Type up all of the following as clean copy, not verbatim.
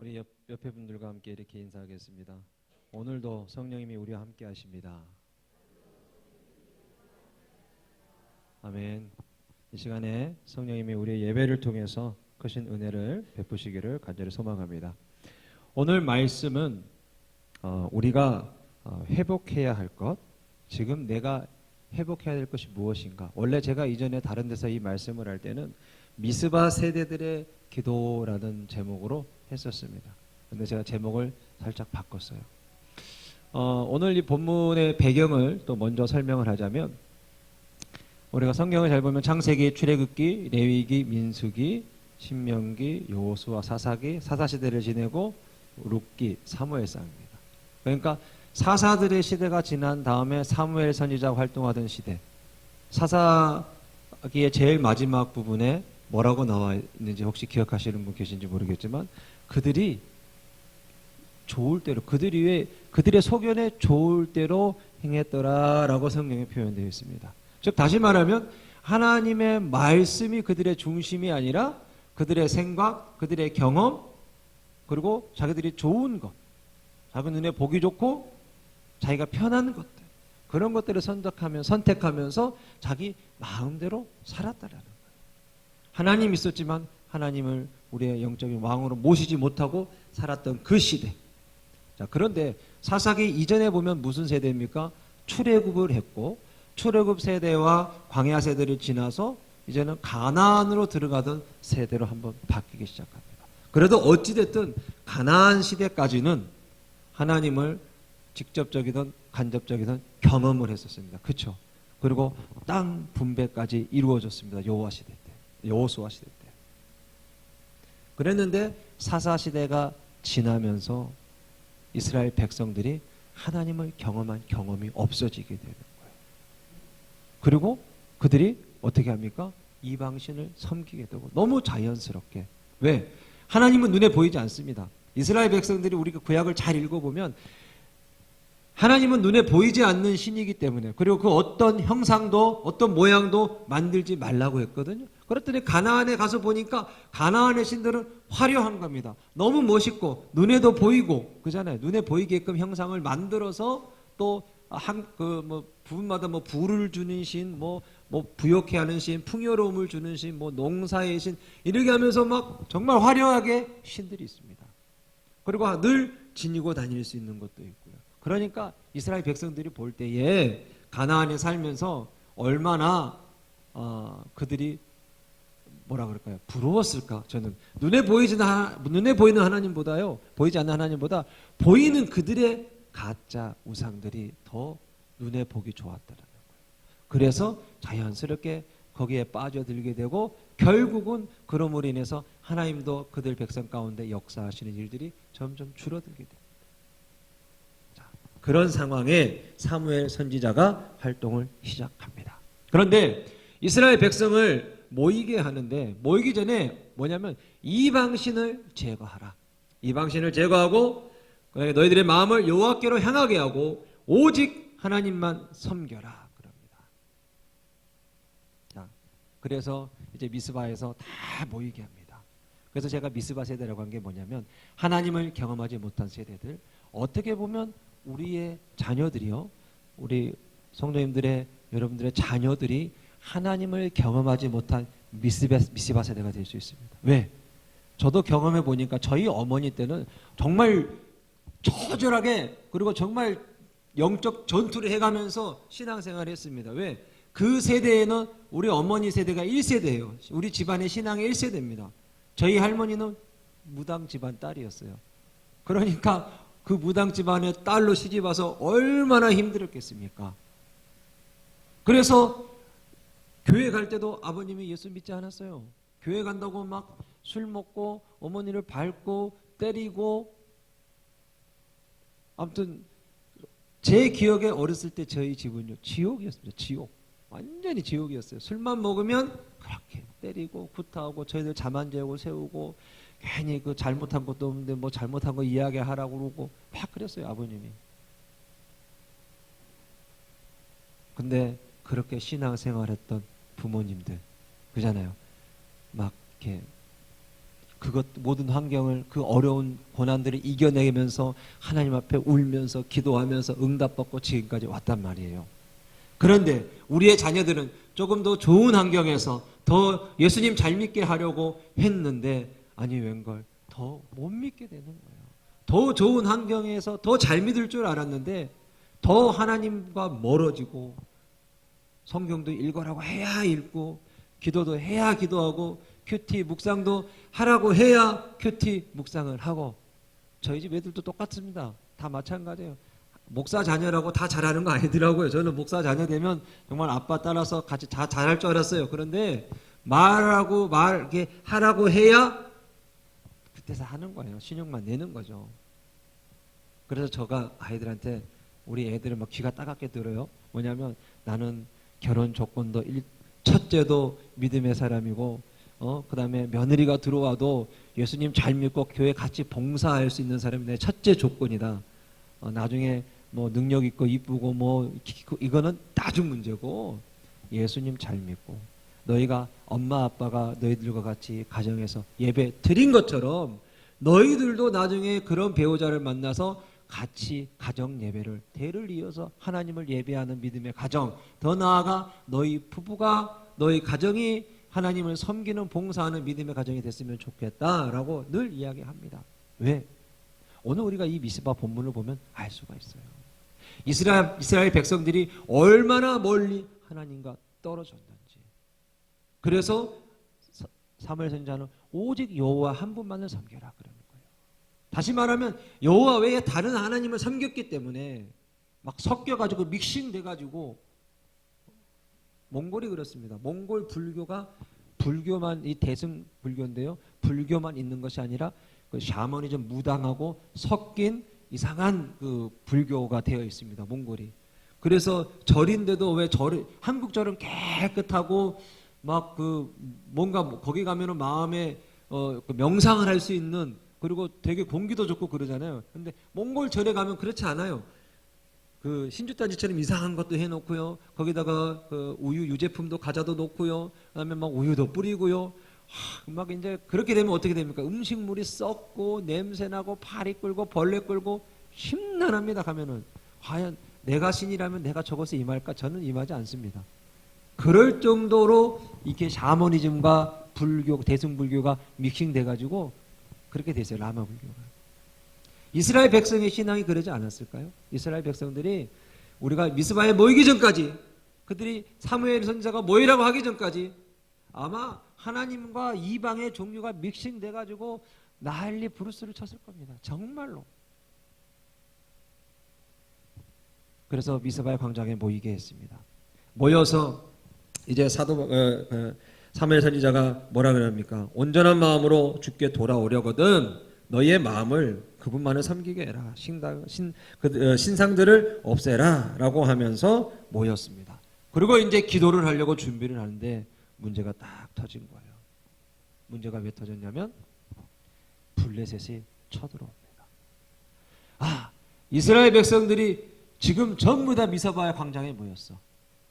우리 옆에 분들과 함께 이렇게 인사하겠습니다. 오늘도 성령님이 우리와 함께 하십니다. 아멘. 이 시간에 성령님이 우리의 예배를 통해서 크신 은혜를 베푸시기를 간절히 소망합니다. 오늘 말씀은 우리가 회복해야 할 것, 지금 내가 회복해야 될 것이 무엇인가. 원래 제가 이전에 다른 데서 이 말씀을 할 때는 미스바 세대들의 기도라는 제목으로 했었습니다. 근데 제가 제목을 살짝 바꿨어요. 오늘 이 본문의 배경을 또 먼저 설명을 하자면, 우리가 성경을 잘 보면 창세기, 출애굽기, 레위기, 민수기, 신명기, 여호수아, 사사기, 사사시대를 지내고 룻기, 사무엘상입니다. 그러니까 사사들의 시대가 지난 다음에 사무엘 선지자가 활동하던 시대, 사사기의 제일 마지막 부분에 뭐라고 나와 있는지 혹시 기억하시는 분 계신지 모르겠지만, 그들이 좋을 대로, 그들의 소견에 좋을 대로 행했더라라고 성경에 표현되어 있습니다. 즉 다시 말하면 하나님의 말씀이 그들의 중심이 아니라 그들의 생각, 그들의 경험, 그리고 자기들이 좋은 것, 자기 눈에 보기 좋고 자기가 편한 것들, 그런 것들을 선택하면서 자기 마음대로 살았다라는 거예요. 하나님이 있었지만 하나님을 우리의 영적인 왕으로 모시지 못하고 살았던 그 시대. 자, 그런데 사사기 이전에 보면 무슨 세대입니까? 출애굽을 했고, 출애굽 세대와 광야 세대를 지나서 이제는 가나안으로 들어가던 세대로 한번 바뀌기 시작합니다. 그래도 어찌됐든 가나안 시대까지는 하나님을 직접적이든 간접적이든 경험을 했었습니다. 그렇죠? 그리고 땅 분배까지 이루어졌습니다. 여호수아 시대 때. 그랬는데 사사 시대가 지나면서 이스라엘 백성들이 하나님을 경험한 경험이 없어지게 되는 거예요. 그리고 그들이 어떻게 합니까? 이방신을 섬기게 되고, 너무 자연스럽게. 왜? 하나님은 눈에 보이지 않습니다. 이스라엘 백성들이 우리가 구약을 잘 읽어보면 하나님은 눈에 보이지 않는 신이기 때문에, 그리고 그 어떤 형상도 어떤 모양도 만들지 말라고 했거든요. 그랬더니 가나안에 가서 보니까 가나안의 신들은 화려한 겁니다. 너무 멋있고 눈에도 보이고 그잖아요. 눈에 보이게끔 형상을 만들어서 또 부분마다 불을 주는 신, 부욕해 하는 신, 풍요로움을 주는 신, 농사의 신, 이렇게 하면서 막 정말 화려하게 신들이 있습니다. 그리고 늘 지니고 다닐 수 있는 것도 있고요. 그러니까 이스라엘 백성들이 볼 때에 가나안에 살면서 얼마나 그들이 뭐라 그럴까요? 부러웠을까? 저는 눈에 보이는 하나님보다요, 보이지 않는 하나님보다 보이는 그들의 가짜 우상들이 더 눈에 보기 좋았다라는 거예요. 그래서 자연스럽게 거기에 빠져들게 되고, 결국은 그럼으로 인해서 하나님도 그들 백성 가운데 역사하시는 일들이 점점 줄어들게 됩니다. 자, 그런 상황에 사무엘 선지자가 활동을 시작합니다. 그런데 이스라엘 백성을 모이게 하는데, 모이기 전에 뭐냐면 이방신을 제거하라. 이방신을 제거하고 너희들의 마음을 여호와께로 향하게 하고 오직 하나님만 섬겨라 그럽니다. 자, 그래서 이제 미스바에서 다 모이게 합니다. 그래서 제가 미스바 세대라고 한 게 뭐냐면, 하나님을 경험하지 못한 세대들, 어떻게 보면 우리의 자녀들이요, 우리 성도님들의, 여러분들의 자녀들이 하나님을 경험하지 못한 미스바 세대가 될 수 있습니다. 왜? 저도 경험해 보니까 저희 어머니 때는 정말 처절하게, 그리고 정말 영적 전투를 해가면서 신앙생활을 했습니다. 왜? 그 세대에는 우리 어머니 세대가 1세대예요. 우리 집안의 신앙의 1세대입니다. 저희 할머니는 무당 집안 딸이었어요. 그러니까 그 무당 집안의 딸로 시집와서 얼마나 힘들었겠습니까? 그래서 교회 갈 때도 아버님이 예수 믿지 않았어요. 교회 간다고 막 술 먹고 어머니를 밟고 때리고, 아무튼 제 기억에 어렸을 때 저희 집은요, 지옥이었습니다. 지옥. 완전히 지옥이었어요. 술만 먹으면 그렇게 때리고 구타하고, 저희들 잠 안 재우고 세우고, 괜히 그 잘못한 것도 없는데 잘못한 거 이야기하라고 그러고 막 그랬어요, 아버님이. 근데 그렇게 신앙생활했던 부모님들, 그잖아요. 막 이렇게 그것 모든 환경을 그 어려운 고난들을 이겨내면서 하나님 앞에 울면서 기도하면서 응답받고 지금까지 왔단 말이에요. 그런데 우리의 자녀들은 조금 더 좋은 환경에서 더 예수님 잘 믿게 하려고 했는데 아니 웬걸 더 못 믿게 되는 거예요. 더 좋은 환경에서 더 잘 믿을 줄 알았는데 더 하나님과 멀어지고 성경도 읽으라고 해야 읽고 기도도 해야 기도하고 큐티 묵상도 하라고 해야 큐티 묵상을 하고 저희 집 애들도 똑같습니다. 다 마찬가지예요. 목사 자녀라고 다 잘하는 거 아니더라고요. 저는 목사 자녀 되면 정말 아빠 따라서 같이 다 잘할 줄 알았어요. 그런데 이렇게 하라고 해야 그때서 하는 거예요. 신용만 내는 거죠. 그래서 제가 아이들한테 우리 애들은 막 귀가 따갑게 들어요. 뭐냐면 나는 결혼 조건도 첫째도 믿음의 사람이고 그 다음에 며느리가 들어와도 예수님 잘 믿고 교회 같이 봉사할 수 있는 사람이 내 첫째 조건이다. 나중에 뭐 능력 있고 이쁘고 뭐 이거는 나중 문제고 예수님 잘 믿고 너희가 엄마 아빠가 너희들과 같이 가정에서 예배 드린 것처럼 너희들도 나중에 그런 배우자를 만나서 같이 가정 예배를 대를 이어서 하나님을 예배하는 믿음의 가정, 더 나아가 너희 부부가 너희 가정이 하나님을 섬기는 봉사하는 믿음의 가정이 됐으면 좋겠다라고 늘 이야기합니다. 왜? 오늘 우리가 이 미스바 본문을 보면 알 수가 있어요. 이스라엘 백성들이 얼마나 멀리 하나님과 떨어졌는지. 그래서 사무엘 선지자는 오직 여호와 한 분만을 섬겨라 그러는 거예요. 다시 말하면 여호와 외에 다른 하나님을 섬겼기 때문에 막 섞여가지고 믹싱돼가지고 몽골이 그렇습니다. 몽골 불교가 불교만 이 대승 불교인데요. 불교만 있는 것이 아니라 그 샤머니즘 무당하고 섞인 이상한 그 불교가 되어 있습니다. 몽골이. 그래서 절인데도 왜 한국 절은 깨끗하고 막 그 뭔가 거기 가면은 마음에 그 명상을 할 수 있는 그리고 되게 공기도 좋고 그러잖아요. 근데 몽골 절에 가면 그렇지 않아요. 그 신주단지처럼 이상한 것도 해놓고요. 거기다가 그 우유 유제품도 과자도 놓고요. 그다음에 막 우유도 뿌리고요. 막 이제 그렇게 되면 어떻게 됩니까? 음식물이 썩고 냄새나고 파리 끓고 벌레 끓고 심란합니다. 가면은 과연 내가 신이라면 내가 저것에 임할까? 저는 임하지 않습니다. 그럴 정도로 이렇게 샤머니즘과 불교, 대승불교가 믹싱돼 가지고 그렇게 됐어요. 라마 불교가. 이스라엘 백성의 신앙이 그러지 않았을까요? 이스라엘 백성들이 우리가 미스바에 모이기 전까지 그들이 사무엘 선지자가 모이라고 하기 전까지 아마 하나님과 이방의 종류가 믹싱돼 가지고 난리 부르스를 쳤을 겁니다. 정말로. 그래서 미스바의 광장에 모이게 했습니다. 모여서 이제 사무엘 선지자가 뭐라 그럽니까? 온전한 마음으로 주께 돌아오려거든 너희의 마음을 그분만을 섬기게 해라. 신상들을 없애라 라고 하면서 모였습니다. 그리고 이제 기도를 하려고 준비를 하는데 문제가 딱 터진 거예요. 문제가 왜 터졌냐면 블레셋이 쳐들어옵니다. 이스라엘 백성들이 지금 전부 다 미사바의 광장에 모였어.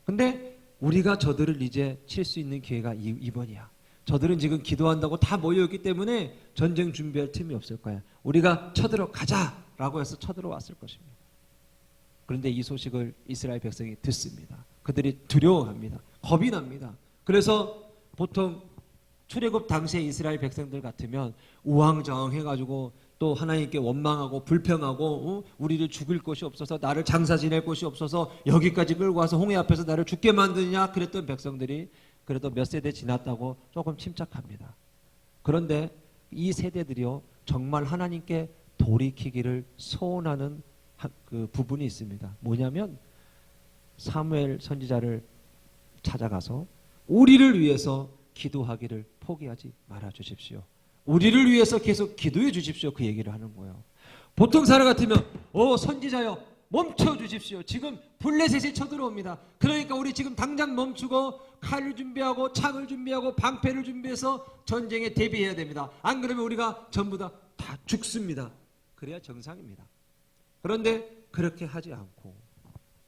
근데 우리가 저들을 이제 칠 수 있는 기회가 이번이야. 저들은 지금 기도한다고 다 모여있기 때문에 전쟁 준비할 틈이 없을 거야. 우리가 쳐들어가자라고 해서 쳐들어왔을 것입니다. 그런데 이 소식을 이스라엘 백성이 듣습니다. 그들이 두려워합니다. 겁이 납니다. 그래서 보통 출애굽 당시에 이스라엘 백성들 같으면 우왕좌왕해가지고 또 하나님께 원망하고 불평하고 우리를 죽일 곳이 없어서 나를 장사 지낼 곳이 없어서 여기까지 끌고 와서 홍해 앞에서 나를 죽게 만드냐 그랬던 백성들이 그래도 몇 세대 지났다고 조금 침착합니다. 그런데 이 세대들이요 정말 하나님께 돌이키기를 소원하는 그 부분이 있습니다. 뭐냐면 사무엘 선지자를 찾아가서 우리를 위해서 기도하기를 포기하지 말아 주십시오. 우리를 위해서 계속 기도해 주십시오. 그 얘기를 하는 거예요. 보통 사람 같으면 선지자여 멈춰 주십시오. 지금 블레셋이 쳐들어옵니다. 그러니까 우리 지금 당장 멈추고 칼을 준비하고 창을 준비하고 방패를 준비해서 전쟁에 대비해야 됩니다. 안 그러면 우리가 전부 다 죽습니다. 그래야 정상입니다. 그런데 그렇게 하지 않고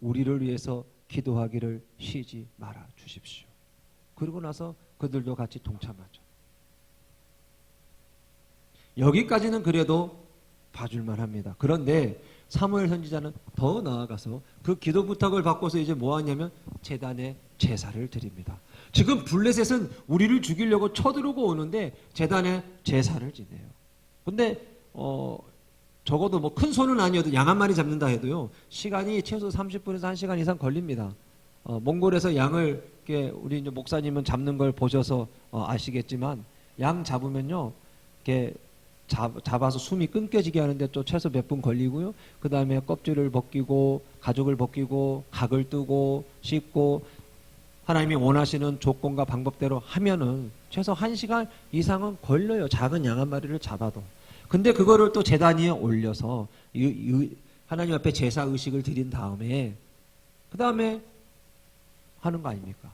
우리를 위해서 기도하기를 쉬지 말아 주십시오. 그러고 나서 그들도 같이 동참하죠. 여기까지는 그래도 봐줄만 합니다. 그런데 사무엘 선지자는 더 나아가서 그 기도 부탁을 받고서 이제 뭐 하냐면 제단에 제사를 드립니다. 지금 블레셋은 우리를 죽이려고 쳐들어오고 오는데 제단에 제사를 지내요. 근데 적어도 뭐 큰 소는 아니어도 양 한 마리 잡는다 해도요, 시간이 최소 30분에서 1시간 이상 걸립니다. 몽골에서 양을 이렇게 우리 이제 목사님은 잡는 걸 보셔서 아시겠지만, 양 잡으면요, 이렇게 잡아서 숨이 끊겨지게 하는데 또 최소 몇 분 걸리고요. 그 다음에 껍질을 벗기고 가죽을 벗기고 각을 뜨고 씻고 하나님이 원하시는 조건과 방법대로 하면은 최소 1시간 이상은 걸려요. 작은 양 한 마리를 잡아도. 근데 그거를 또 제단 위에 올려서 하나님 앞에 제사 의식을 드린 다음에 그 다음에 하는 거 아닙니까?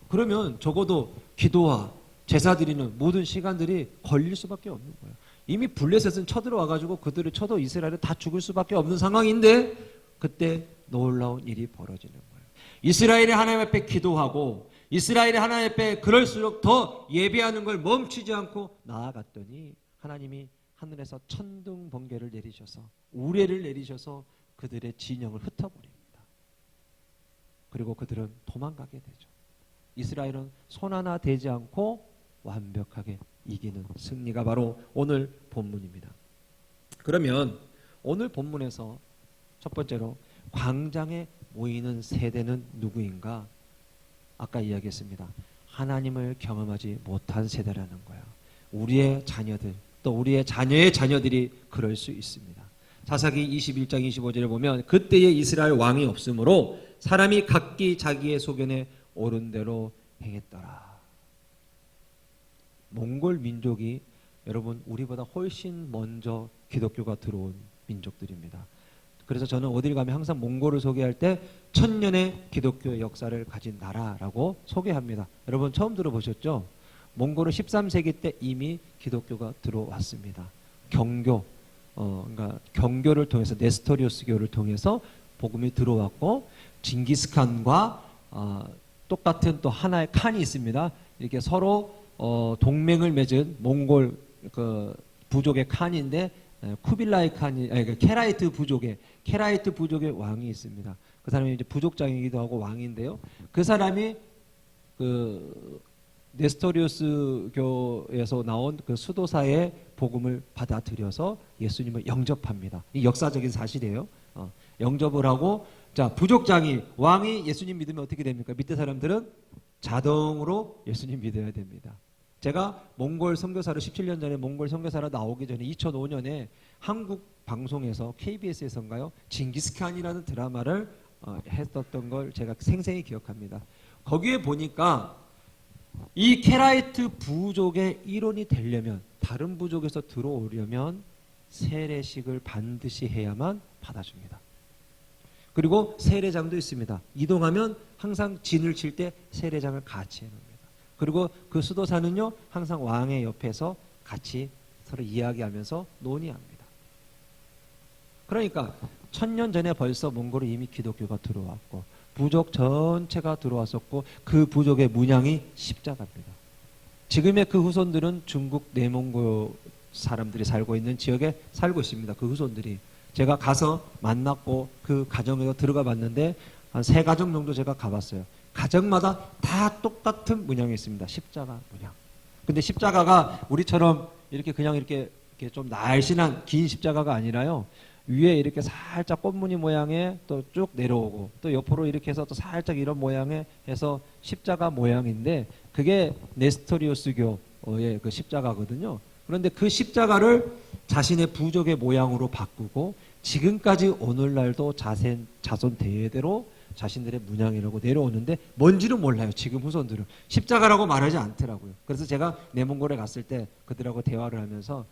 그러면 적어도 기도와 제사 드리는 모든 시간들이 걸릴 수밖에 없는 거예요. 이미 블레셋은 쳐들어와가지고 그들을 쳐도 이스라엘은 다 죽을 수밖에 없는 상황인데 그때 놀라운 일이 벌어지는 거예요. 이스라엘이 하나님 앞에 기도하고 이스라엘이 하나님 앞에 그럴수록 더 예배하는 걸 멈추지 않고 나아갔더니 하나님이 하늘에서 천둥 번개를 내리셔서 우레를 내리셔서 그들의 진영을 흩어버립니다. 그리고 그들은 도망가게 되죠. 이스라엘은 손 하나 대지 않고 완벽하게 이기는 승리가 바로 오늘 본문입니다. 그러면 오늘 본문에서 첫 번째로 광장에 모이는 세대는 누구인가? 아까 이야기했습니다. 하나님을 경험하지 못한 세대라는 거야. 우리의 자녀들, 또 우리의 자녀의 자녀들이 그럴 수 있습니다. 사사기 21장 25절에 보면 그때에 이스라엘 왕이 없으므로 사람이 각기 자기의 소견에 옳은 대로 행했더라. 몽골 민족이 여러분 우리보다 훨씬 먼저 기독교가 들어온 민족들입니다. 그래서 저는 어딜 가면 항상 몽골을 소개할 때 천년의 기독교의 역사를 가진 나라라고 소개합니다. 여러분 처음 들어보셨죠? 몽골은 13세기 때 이미 기독교가 들어왔습니다. 그러니까 경교를 통해서 네스토리우스교를 통해서 복음이 들어왔고 징기스칸과 똑같은 또 하나의 칸이 있습니다. 이렇게 서로 동맹을 맺은 몽골 그 부족의 칸인데 쿠빌라이 칸이 케라이트 부족의 왕이 있습니다. 그 사람이 이제 부족장이기도 하고 왕인데요. 그 사람이 그 네스토리우스 교에서 나온 그 수도사의 복음을 받아들여서 예수님을 영접합니다. 이 역사적인 사실이에요. 영접을 하고 자 부족장이 왕이 예수님 믿으면 어떻게 됩니까? 밑에 사람들은 자동으로 예수님 믿어야 됩니다. 제가 몽골 선교사로 17년 전에 몽골 선교사로 나오기 전에 2005년에 한국 방송에서 KBS에서인가요? 징기스칸이라는 드라마를 했었던 걸 제가 생생히 기억합니다. 거기에 보니까 이 케라이트 부족의 일원이 되려면 다른 부족에서 들어오려면 세례식을 반드시 해야만 받아줍니다. 그리고 세례장도 있습니다. 이동하면 항상 진을 칠 때 세례장을 같이 해놓습니다. 그리고 그 수도사는요 항상 왕의 옆에서 같이 서로 이야기하면서 논의합니다. 그러니까 1000년 전에 벌써 몽골에 이미 기독교가 들어왔고 부족 전체가 들어왔었고 그 부족의 문양이 십자가입니다. 지금의 그 후손들은 중국 내몽고 사람들이 살고 있는 지역에 살고 있습니다. 그 후손들이 제가 가서 만났고 그 가정에 들어가 봤는데 한 3가정 정도 제가 가봤어요. 가정마다 다 똑같은 문양이 있습니다. 십자가 문양. 근데 십자가가 우리처럼 이렇게 그냥 이렇게 좀 날씬한 긴 십자가가 아니라요. 위에 이렇게 살짝 꽃무늬 모양의 또 쭉 내려오고 또 옆으로 이렇게 해서 또 살짝 이런 모양의 해서 십자가 모양인데 그게 네스토리우스교의 그 십자가거든요. 그런데 그 십자가를 자신의 부족의 모양으로 바꾸고 지금까지 오늘날도 자손 대대로 자신들의 문양이라고 내려오는데 뭔지는 몰라요. 지금 후손들은 십자가라고 말하지 않더라고요. 그래서 제가 내몽골에 갔을 때 그들하고 대화를 하면서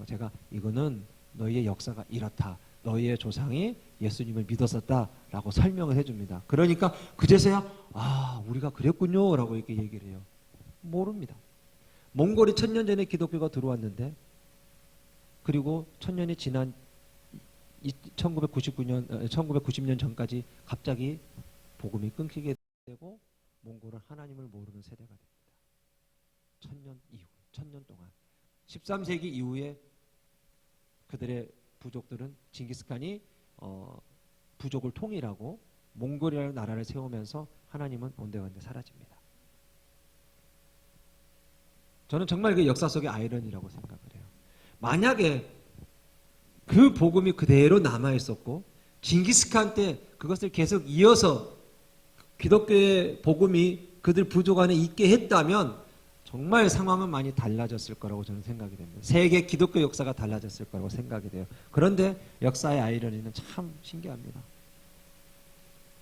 제가 이거는 너희의 역사가 이렇다. 너희의 조상이 예수님을 믿었었다라고 설명을 해줍니다. 그러니까 그제서야 우리가 그랬군요 라고 이렇게 얘기를 해요. 모릅니다. 몽골이 1000년 전에 기독교가 들어왔는데 그리고 1000년이 지난 1990년 전까지 갑자기 복음이 끊기게 되고 몽골은 하나님을 모르는 세대가 됩니다. 1000년 이후, 1000년 동안 13세기 이후에 그들의 부족들은 징기스칸이 부족을 통일하고 몽골이라는 나라를 세우면서 하나님은 온데간데 사라집니다. 저는 정말 그 역사 속의 아이러니라고 생각을 해요. 만약에 그 복음이 그대로 남아있었고 징기스칸 때 그것을 계속 이어서 기독교의 복음이 그들 부족 안에 있게 했다면 정말 상황은 많이 달라졌을 거라고 저는 생각이 됩니다. 세계 기독교 역사가 달라졌을 거라고 생각이 돼요. 그런데 역사의 아이러니는 참 신기합니다.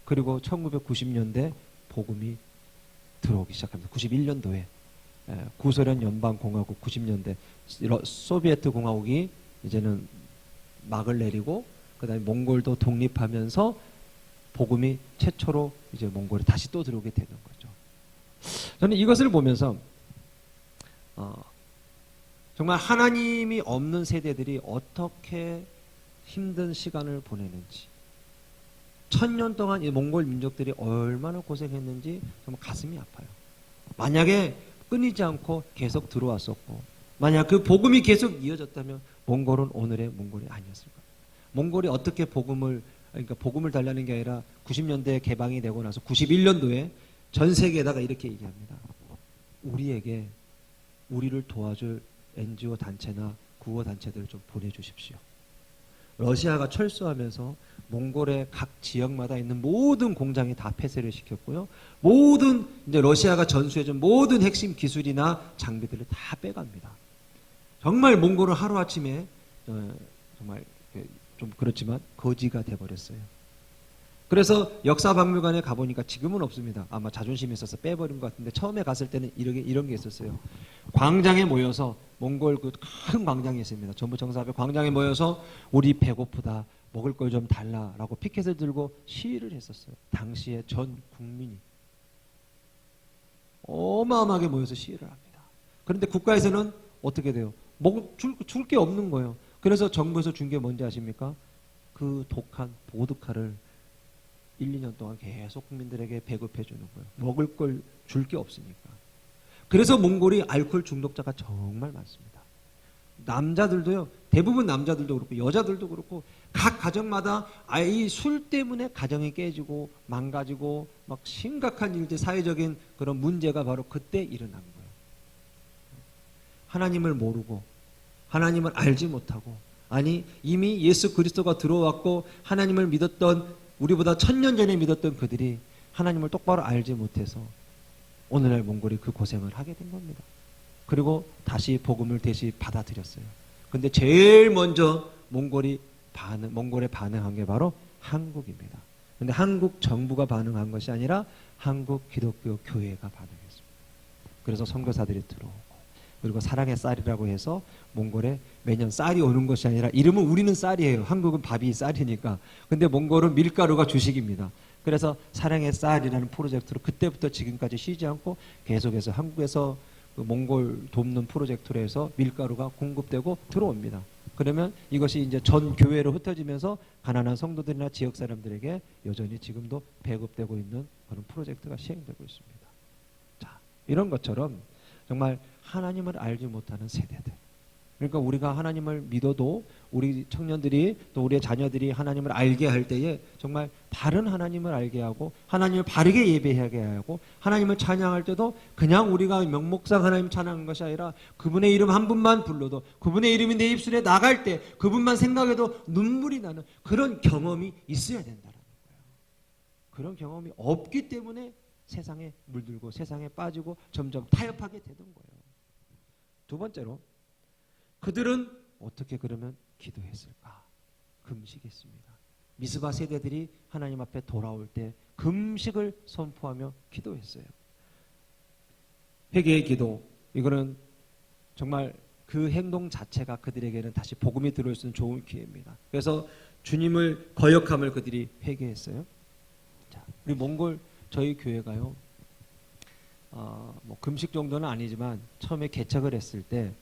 그리고 1990년대 복음이 들어오기 시작합니다. 91년도에 구소련 연방공화국 90년대 소비에트 공화국이 이제는 막을 내리고 그다음에 몽골도 독립하면서 복음이 최초로 이제 몽골에 다시 또 들어오게 되는 거죠. 저는 이것을 보면서 정말 하나님이 없는 세대들이 어떻게 힘든 시간을 보내는지 1000년 동안 이 몽골 민족들이 얼마나 고생했는지 정말 가슴이 아파요. 만약에 끊이지 않고 계속 들어왔었고 만약 그 복음이 계속 이어졌다면 몽골은 오늘의 몽골이 아니었을 거예요. 몽골이 어떻게 복음을 달라는 게 아니라 90년대에 개방이 되고 나서 91년도에 전 세계에다가 이렇게 얘기합니다. 우리에게 우리를 도와줄 NGO 단체나 구호 단체들을 좀 보내주십시오. 러시아가 철수하면서 몽골의 각 지역마다 있는 모든 공장이 다 폐쇄를 시켰고요. 모든 이제 러시아가 전수해준 모든 핵심 기술이나 장비들을 다 빼갑니다. 정말 몽골은 하루아침에 정말 좀 그렇지만 거지가 돼버렸어요. 그래서 역사박물관에 가보니까 지금은 없습니다. 아마 자존심이 있어서 빼버린 것 같은데 처음에 갔을 때는 이런 게 있었어요. 광장에 모여서 몽골 그 큰 광장이 있습니다. 전부 정사 앞에 광장에 모여서 우리 배고프다 먹을 걸 좀 달라라고 피켓을 들고 시위를 했었어요. 당시에 전 국민이 어마어마하게 모여서 시위를 합니다. 그런데 국가에서는 어떻게 돼요? 줄 게 없는 거예요. 그래서 정부에서 준 게 뭔지 아십니까? 그 독한 보드카를 1, 2년 동안 계속 국민들에게 배급해 주는 거예요. 먹을 걸 줄 게 없으니까. 그래서 몽골이 알코올 중독자가 정말 많습니다. 남자들도요. 대부분 남자들도 그렇고 여자들도 그렇고 각 가정마다 이 술 때문에 가정이 깨지고 망가지고 막 심각한 일들 사회적인 그런 문제가 바로 그때 일어난 거예요. 하나님을 모르고 하나님을 알지 못하고 아니 이미 예수 그리스도가 들어왔고 하나님을 믿었던 우리보다 1000년 전에 믿었던 그들이 하나님을 똑바로 알지 못해서 오늘날 몽골이 그 고생을 하게 된 겁니다. 그리고 다시 복음을 다시 받아들였어요. 근데 제일 먼저 몽골에 반응한 게 바로 한국입니다. 근데 한국 정부가 반응한 것이 아니라 한국 기독교 교회가 반응했습니다. 그래서 선교사들이 들어오고 그리고 사랑의 쌀이라고 해서 몽골에 매년 쌀이 오는 것이 아니라 이름은 우리는 쌀이에요. 한국은 밥이 쌀이니까. 근데 몽골은 밀가루가 주식입니다. 그래서 사랑의 쌀이라는 프로젝트로 그때부터 지금까지 쉬지 않고 계속해서 한국에서 그 몽골 돕는 프로젝트로 해서 밀가루가 공급되고 들어옵니다. 그러면 이것이 이제 전 교회로 흩어지면서 가난한 성도들이나 지역 사람들에게 여전히 지금도 배급되고 있는 그런 프로젝트가 시행되고 있습니다. 자, 이런 것처럼 정말 하나님을 알지 못하는 세대들. 그러니까 우리가 하나님을 믿어도 우리 청년들이 또 우리의 자녀들이 하나님을 알게 할 때에 정말 바른 하나님을 알게 하고 하나님을 바르게 예배하게 하고 하나님을 찬양할 때도 그냥 우리가 명목상 하나님 찬양하는 것이 아니라 그분의 이름 한 분만 불러도 그분의 이름이 내 입술에 나갈 때 그분만 생각해도 눈물이 나는 그런 경험이 있어야 된다는 거예요. 그런 경험이 없기 때문에 세상에 물들고 세상에 빠지고 점점 타협하게 되는 거예요. 두 번째로 그들은 어떻게 그러면 기도했을까? 금식했습니다. 미스바 세대들이 하나님 앞에 돌아올 때 금식을 선포하며 기도했어요. 회개의 기도, 이거는 정말 그 행동 자체가 그들에게는 다시 복음이 들어올 수 있는 좋은 기회입니다. 그래서 주님을 거역함을 그들이 회개했어요. 자, 우리 몽골 저희 교회가요. 뭐 금식 정도는 아니지만 처음에 개척을 했을 때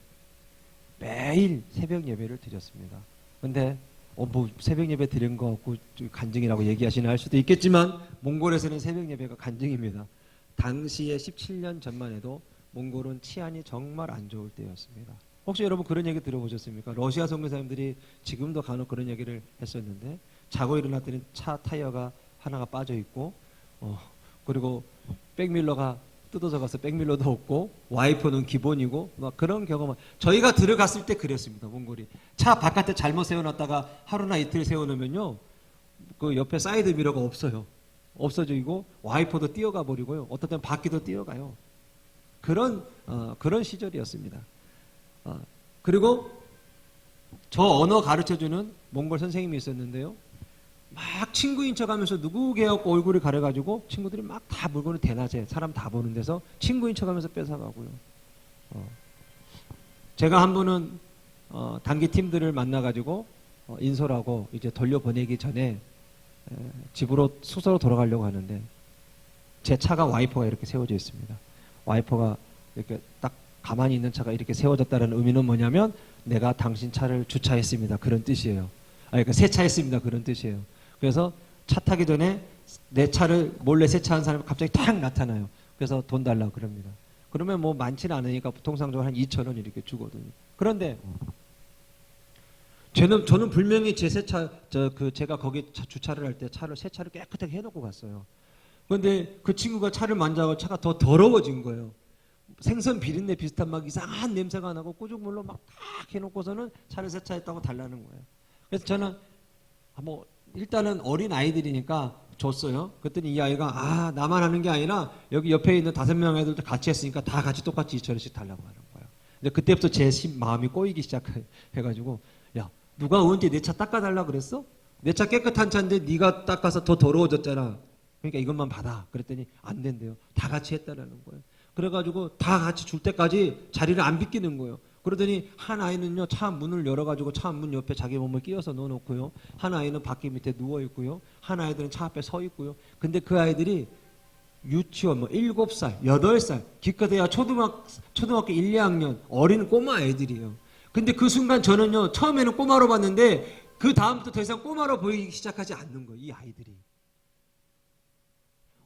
매일 새벽 예배를 드렸습니다. 근데 뭐 새벽 예배 드린 거 같고 간증이라고 얘기하시나 할 수도 있겠지만 몽골에서는 새벽 예배가 간증입니다. 당시에 17년 전만 해도 몽골은 치안이 정말 안 좋을 때였습니다. 혹시 여러분 그런 얘기 들어보셨습니까? 러시아 선교사님들이 지금도 간혹 그런 얘기를 했었는데 자고 일어났더니 차 타이어가 하나가 빠져 있고 그리고 백밀러가 뜯어져 가서 백밀러도 없고 와이퍼는 기본이고 막 그런 경험을 저희가 들어갔을 때 그랬습니다. 몽골이 차 바깥에 잘못 세워놨다가 하루나 이틀 세워놓으면요 그 옆에 사이드 미러가 없어요. 없어지고 와이퍼도 뛰어가 버리고요. 어떨 땐 바퀴도 뛰어가요. 그런 시절이었습니다. 그리고 저 언어 가르쳐주는 몽골 선생님이 있었는데요. 막 친구인 척하면서 누구게요? 얼굴을 가려가지고 친구들이 막 다 물건을 대낮에 사람 다 보는 데서 친구인 척하면서 뺏어가고요. 제가 한 번은 단기 팀들을 만나가지고 인솔하고 이제 돌려보내기 전에 집으로 숙소로 돌아가려고 하는데 제 차가 와이퍼가 이렇게 세워져 있습니다. 와이퍼가 이렇게 딱 가만히 있는 차가 이렇게 세워졌다는 의미는 뭐냐면 내가 당신 차를 주차했습니다. 그런 뜻이에요. 그러니까 세차했습니다. 그런 뜻이에요. 그래서 차 타기 전에 내 차를 몰래 세차한 사람이 갑자기 탁 나타나요. 그래서 돈 달라고 그럽니다. 그러면 뭐 많지는 않으니까 통상적으로 한 2,000원 이렇게 주거든요. 그런데 저는 분명히 제 세차 제가 거기 주차를 할 때 세차를 깨끗하게 해놓고 갔어요. 그런데 그 친구가 차를 만져고 차가 더 더러워진 거예요. 생선 비린내 비슷한 막 이상한 냄새가 나고 꾸중물로 막 탁 해놓고서는 차를 세차했다고 달라는 거예요. 그래서 저는 뭐 일단은 어린 아이들이니까 줬어요. 그랬더니 이 아이가 나만 하는 게 아니라 여기 옆에 있는 5명 애들도 같이 했으니까 다 같이 똑같이 2,000원씩 달라고 하는 거예요. 근데 그때부터 제 마음이 꼬이기 시작해가지고 야 누가 언제 내 차 닦아달라 그랬어? 내 차 깨끗한 차인데 네가 닦아서 더 더러워졌잖아. 그러니까 이것만 받아. 그랬더니 안 된대요. 다 같이 했다라는 거예요. 그래가지고 다 같이 줄 때까지 자리를 안 비키는 거예요. 그러더니 한 아이는요 차 문을 열어가지고 차 문 옆에 자기 몸을 끼워서 넣어놓고요. 한 아이는 바퀴 밑에 누워 있고요. 한 아이들은 차 앞에 서 있고요. 근데 그 아이들이 유치원 7살, 8살, 기껏해야 초등학교 1, 2학년 어린 꼬마 애들이에요. 근데 그 순간 저는요 처음에는 꼬마로 봤는데 그 다음부터 더 이상 꼬마로 보이기 시작하지 않는 거예요. 이 아이들이.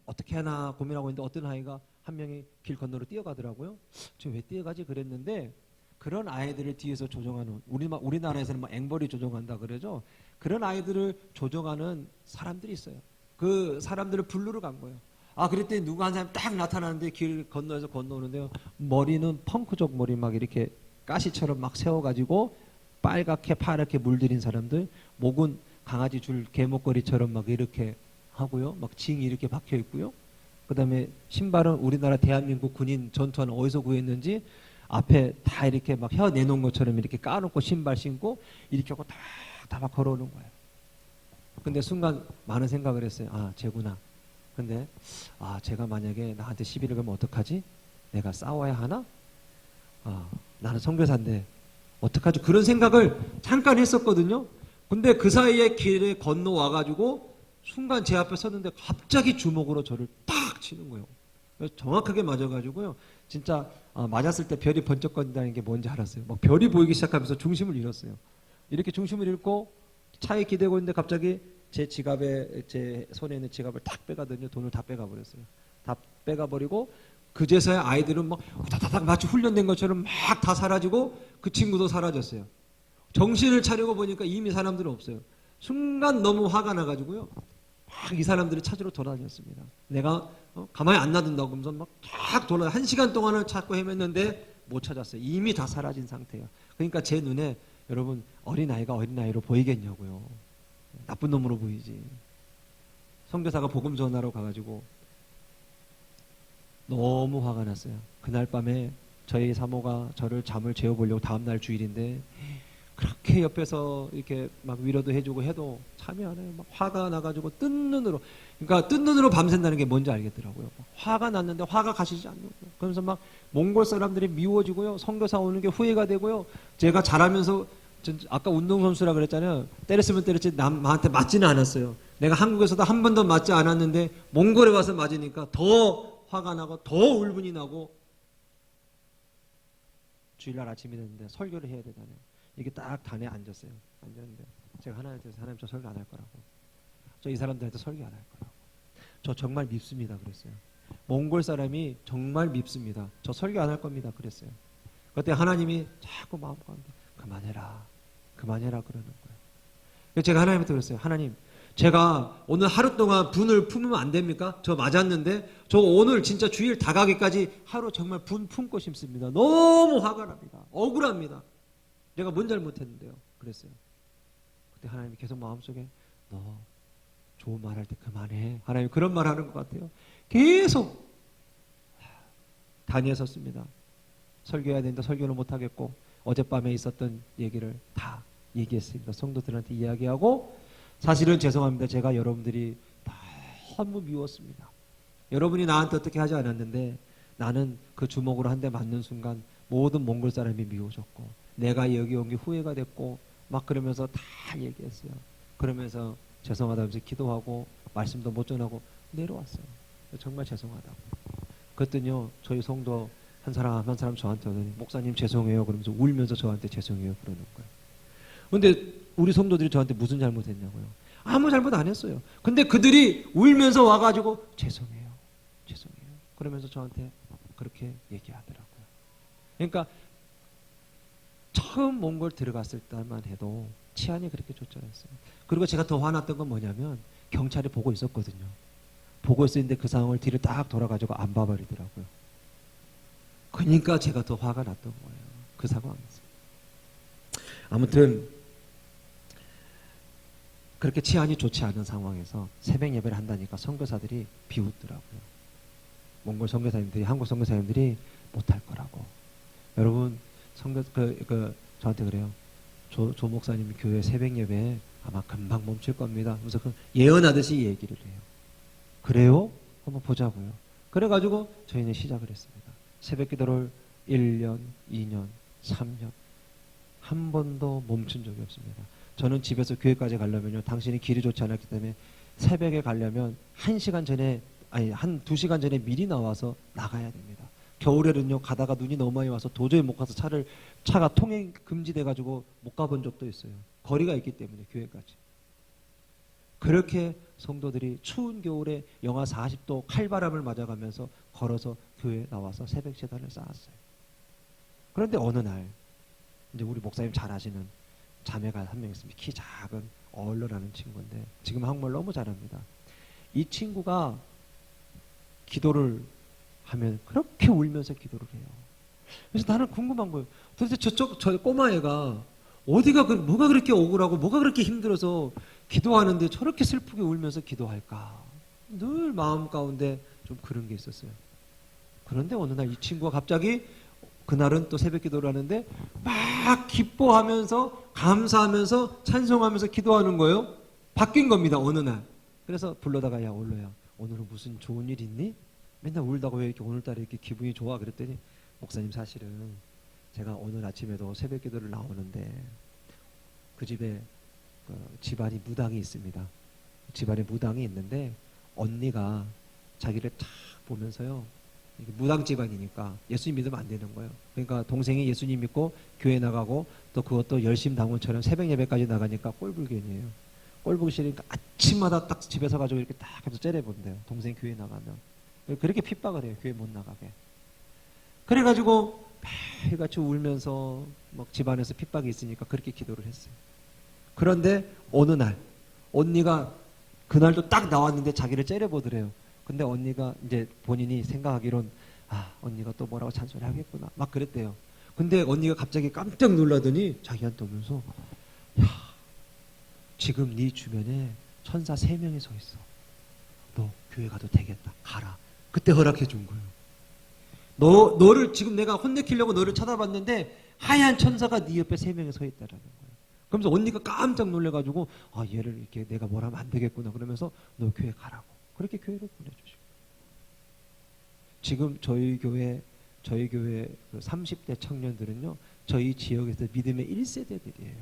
어떻게 하나 고민하고 있는데 어떤 아이가 한 명이 길 건너로 뛰어가더라고요. 저 왜 뛰어가지 그랬는데 그런 아이들을 뒤에서 조종하는 우리나라에서는 막 앵벌이 조종한다 그러죠. 그런 아이들을 조종하는 사람들이 있어요. 그 사람들을 부르러 간 거예요. 그랬더니 누가 한 사람이 딱 나타나는데 길 건너에서 건너오는데요. 머리는 펑크족 머리 막 이렇게 가시처럼 막 세워가지고 빨갛게 파랗게 물들인 사람들, 목은 강아지 줄 개목걸이처럼 막 이렇게 하고요. 막 징이 이렇게 박혀 있고요. 그다음에 신발은 우리나라 대한민국 군인 전투화는 어디서 구했는지 앞에 다 이렇게 막 혀 내놓은 것처럼 이렇게 까놓고 신발 신고 이렇게 하고 다 막 걸어오는 거예요. 근데 순간 많은 생각을 했어요. 쟤구나. 근데 제가 만약에 나한테 시비를 걸면 어떡하지? 내가 싸워야 하나? 나는 선교사인데 어떡하지? 그런 생각을 잠깐 했었거든요. 근데 그 사이에 길에 건너와가지고 순간 제 앞에 섰는데 갑자기 주먹으로 저를 탁 치는 거예요. 정확하게 맞아가지고요. 진짜 맞았을 때 별이 번쩍거린다는 게 뭔지 알았어요. 막 별이 보이기 시작하면서 중심을 잃었어요. 이렇게 중심을 잃고 차에 기대고 있는데 갑자기 제 손에 있는 지갑을 탁 빼가더니 돈을 다 빼가버렸어요. 다 빼가버리고 그제서야 아이들은 막 다다닥 마치 훈련된 것처럼 막 다 사라지고 그 친구도 사라졌어요. 정신을 차리고 보니까 이미 사람들은 없어요. 순간 너무 화가 나가지고요. 막 이 사람들을 찾으러 돌아다녔습니다. 내가 가만히 안 놔둔다고 하면서 막 쫙 돌아 1시간 동안을 찾고 헤맸는데 못 찾았어요. 이미 다 사라진 상태예요. 그러니까 제 눈에 여러분 어린아이가 어린아이로 보이겠냐고요. 나쁜 놈으로 보이지. 선교사가 복음 전하러 가가지고 너무 화가 났어요. 그날 밤에 저희 사모가 저를 잠을 재워보려고 다음날 주일인데 그렇게 옆에서 이렇게 막 위로도 해주고 해도 참이 안 해요. 막 화가 나가지고 뜬 눈으로 밤샌다는 게 뭔지 알겠더라고요. 화가 났는데 화가 가시지 않는 거예요. 그러면서 막 몽골 사람들이 미워지고요. 선교사 오는 게 후회가 되고요. 제가 잘하면서 아까 운동선수라 그랬잖아요. 때렸으면 때렸지 나한테 맞지는 않았어요. 내가 한국에서도 한 번도 맞지 않았는데 몽골에 와서 맞으니까 더 화가 나고 더 울분이 나고 주일날 아침이 됐는데 설교를 해야 되잖아요. 이게 딱 단에 앉았어요. 앉았는데 제가 하나님한테 하나님 저 설교 안 할 거라고. 저 이 사람들한테 설교 안 할 거라고. 저 정말 밉습니다. 그랬어요. 몽골 사람이 정말 밉습니다. 저 설교 안 할 겁니다. 그랬어요. 그때 하나님이 자꾸 마음 가운데 그만해라 그만해라 그러는 거예요. 그래서 제가 하나님한테 그랬어요. 하나님, 제가 오늘 하루 동안 분을 품으면 안 됩니까? 저 맞았는데 저 오늘 진짜 주일 다 가기까지 하루 정말 분 품고 싶습니다. 너무 화가 납니다. 억울합니다. 내가 뭔 잘못했는데요. 그랬어요. 그때 하나님이 계속 마음속에 너 좋은 말 할 때 그만해. 하나님 그런 말 하는 것 같아요. 계속 단위에 섰습니다. 설교해야 되는데 설교는 못하겠고 어젯밤에 있었던 얘기를 다 얘기했습니다. 성도들한테 이야기하고 사실은 죄송합니다. 제가 여러분들이 너무 미웠습니다. 여러분이 나한테 어떻게 하지 않았는데 나는 그 주먹으로 한 대 맞는 순간 모든 몽골 사람이 미워졌고 내가 여기 온 게 후회가 됐고 막 그러면서 다 얘기했어요. 그러면서 죄송하다면서 기도하고 말씀도 못 전하고 내려왔어요. 정말 죄송하다고. 그랬더니요 저희 성도 한 사람 한 사람 저한테 오더니 목사님 죄송해요 그러면서 울면서 저한테 죄송해요 그러는 거예요. 근데 우리 성도들이 저한테 무슨 잘못했냐고요. 아무 잘못 안 했어요. 근데 그들이 울면서 와가지고 죄송해요 죄송해요 그러면서 저한테 그렇게 얘기하더라고요. 그러니까 처음 몽골 들어갔을 때만 해도 치안이 그렇게 좋지 않았어요. 그리고 제가 더 화났던 건 뭐냐면 경찰이 보고 있었거든요. 보고 있었는데 그 상황을 뒤를 딱 돌아가지고 안 봐버리더라고요. 그러니까 제가 더 화가 났던 거예요. 그 상황에서. 아무튼 그렇게 치안이 좋지 않은 상황에서 새벽 예배를 한다니까 선교사들이 비웃더라고요. 몽골 선교사님들이 한국 선교사님들이 못할 거라고. 여러분 저한테 그래요. 조 목사님 교회 새벽 예배 아마 금방 멈출 겁니다. 그래서 예언하듯이 얘기를 해요. 그래요? 한번 보자고요. 그래가지고 저희는 시작을 했습니다. 새벽 기도를 1년, 2년, 3년 한 번도 멈춘 적이 없습니다. 저는 집에서 교회까지 가려면요. 당신이 길이 좋지 않았기 때문에 새벽에 가려면 1시간 전에 한 2시간 전에 미리 나와서 나가야 됩니다. 겨울에는요. 가다가 눈이 너무 많이 와서 도저히 못 가서 차가 통행 금지돼 가지고 못 가본 적도 있어요. 거리가 있기 때문에 교회까지. 그렇게 성도들이 추운 겨울에 영하 40도 칼바람을 맞아가면서 걸어서 교회에 나와서 새벽 제단을 쌓았어요. 그런데 어느 날 이제 우리 목사님 잘 아시는 자매가 한 명 있습니다. 키 작은 얼러라는 친구인데 지금 한국말 너무 잘합니다. 이 친구가 기도를 하면 그렇게 울면서 기도를 해요. 그래서 나는 궁금한 거예요. 도대체 저 꼬마애가 뭐가 그렇게 억울하고 뭐가 그렇게 힘들어서 기도하는데 저렇게 슬프게 울면서 기도할까? 늘 마음 가운데 좀 그런 게 있었어요. 그런데 어느 날 이 친구가 갑자기 그날은 또 새벽 기도를 하는데 막 기뻐하면서 감사하면서 찬송하면서 기도하는 거예요. 바뀐 겁니다. 어느 날. 그래서 불러다가 야 올로야 오늘은 무슨 좋은 일 있니? 맨날 울다가 왜 이렇게 오늘따라 이렇게 기분이 좋아? 그랬더니 목사님 사실은 제가 오늘 아침에도 새벽 기도를 나오는데 그 집에 집안이 무당이 있습니다. 집안에 무당이 있는데 언니가 자기를 탁 보면서요. 무당 집안이니까 예수님 믿으면 안 되는 거예요. 그러니까 동생이 예수님 믿고 교회 나가고 또 그것도 열심 당원처럼 새벽 예배까지 나가니까 꼴불견이에요. 꼴보기 싫으니까 아침마다 딱 집에서 가지고 이렇게 딱 해서 째려본대요. 동생 교회 나가면. 그렇게 핍박을 해요. 교회 못 나가게. 그래가지고 매일같이 울면서 막 집안에서 핍박이 있으니까 그렇게 기도를 했어요. 그런데 어느 날 언니가 그날도 딱 나왔는데 자기를 째려보더래요. 근데 언니가 이제 본인이 생각하기론 언니가 또 뭐라고 잔소리 하겠구나 막 그랬대요. 근데 언니가 갑자기 깜짝 놀라더니 자기한테 오면서 야 지금 네 주변에 천사 3명이 서 있어. 너 교회 가도 되겠다. 가라. 그때 허락해 준 거예요. 너를 지금 내가 혼내키려고 너를 쳐다봤는데 하얀 천사가 네 옆에 3명이 서 있다라는 거예요. 그러면서 언니가 깜짝 놀래가지고 얘를 이렇게 내가 뭘 하면 안 되겠구나 그러면서 너 교회 가라고 그렇게 교회를 보내주시고 지금 저희 교회 그 30대 청년들은요 저희 지역에서 믿음의 1세대들이에요.